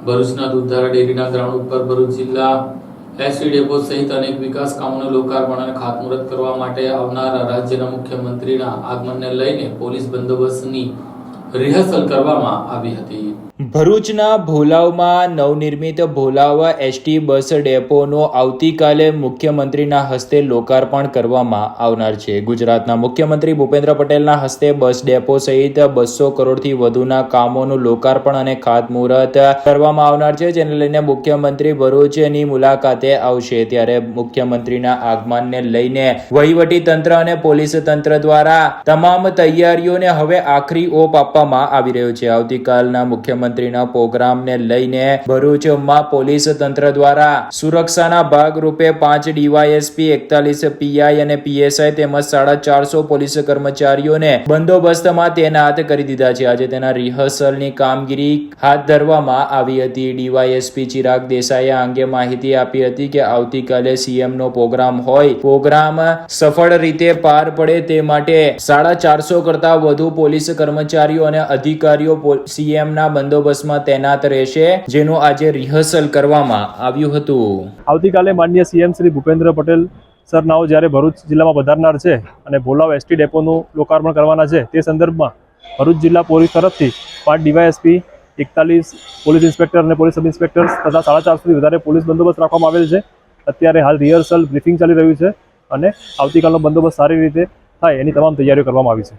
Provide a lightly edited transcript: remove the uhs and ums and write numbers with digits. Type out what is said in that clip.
ભરૂચના દૂધધારા ડેરીના ગ્રાઉન્ડ ઉપર ભરૂચ જિલ્લા એસટી ડેપો સહિત અનેક વિકાસ કામોનું લોકાર્પણ અને ખાતમુહૂર્ત કરવા માટે આવનારા રાજ્યના મુખ્યમંત્રીના આગમનને લઈને પોલીસ બંદોબસ્તની રિહર્સલ કરવામાં આવી હતી. ભરૂચના ભોલાવમાં નવનિર્મિત ભોલાવ એસટી બસ ડેપોનું આવતીકાલે મુખ્યમંત્રીના હસ્તે લોકાર્પણ કરવામાં આવનાર છે. ગુજરાતના મુખ્યમંત્રી ભૂપેન્દ્ર પટેલના હસ્તે બસ ડેપો સહિત 200 કરોડથી વધુના કામોનું લોકાર્પણ અને ખાતમુહૂર્ત કરવામાં આવનાર છે, જેને લઈને મુખ્યમંત્રી ભરૂચની મુલાકાતે આવશે. ત્યારે મુખ્યમંત્રીના આગમનને લઈને વહીવટી તંત્ર અને પોલીસ તંત્ર દ્વારા તમામ તૈયારીઓને હવે આખરી ઓપ આપવામાં આવી રહ્યો છે. આવતીકાલના મુખ્યમંત્રીના પ્રોગ્રામને લઈને ભરૂચમાં પોલીસ તંત્ર દ્વારા સુરક્ષાના ભાગરૂપે 5 ડીવાયએસપી, 41 પીઆઈ અને પીએસઆઈ તેમજ 450 પોલીસ કર્મચારીઓને બંદોબસ્તમાં તૈનાત કરી દીધા છે. આજે તેના રિહર્સલની કામગીરી હાથ ધરવામાં આવી હતી. ડીવાયએસપી ચિરાગ દેસાઈએ આ અંગે માહિતી આપી હતી કે આવતીકાલે સીએમનો પ્રોગ્રામ હોય, પ્રોગ્રામ સફળ રીતે પાર પડે તે માટે 450 કરતા વધુ પોલીસ કર્મચારીઓ અને અધિકારીઓ સીએમના બંદોબસ્તમાં તૈનાત રહેશે, જેનું આજે રિહર્સલ કરવામાં આવ્યું હતું. આવતીકાલે માનનીય સીએમ શ્રી ભૂપેન્દ્ર પટેલ સરનાઓ જ્યારે ભરૂચ જિલ્લામાં પધારનાર છે અને ભોલાવ એસટી ડેપોનું લોકાર્પણ કરવાના છે, તે સંદર્ભમાં ભરૂચ જિલ્લા પોલીસ તરફથી 5 ડીવાયએસપી, 41 પોલીસ ઇન્સ્પેક્ટર અને પોલીસ સબ ઇન્સ્પેક્ટર તથા 450થી વધારે પોલીસ બંદોબસ્ત રાખવામાં આવેલ છે. અત્યારે હાલ રિહર્સલ બ્રીફિંગ ચાલી રહ્યું છે અને આવતીકાલનો બંદોબસ્ત સારી રીતે થાય એની તમામ તૈયારીઓ કરવામાં આવી છે.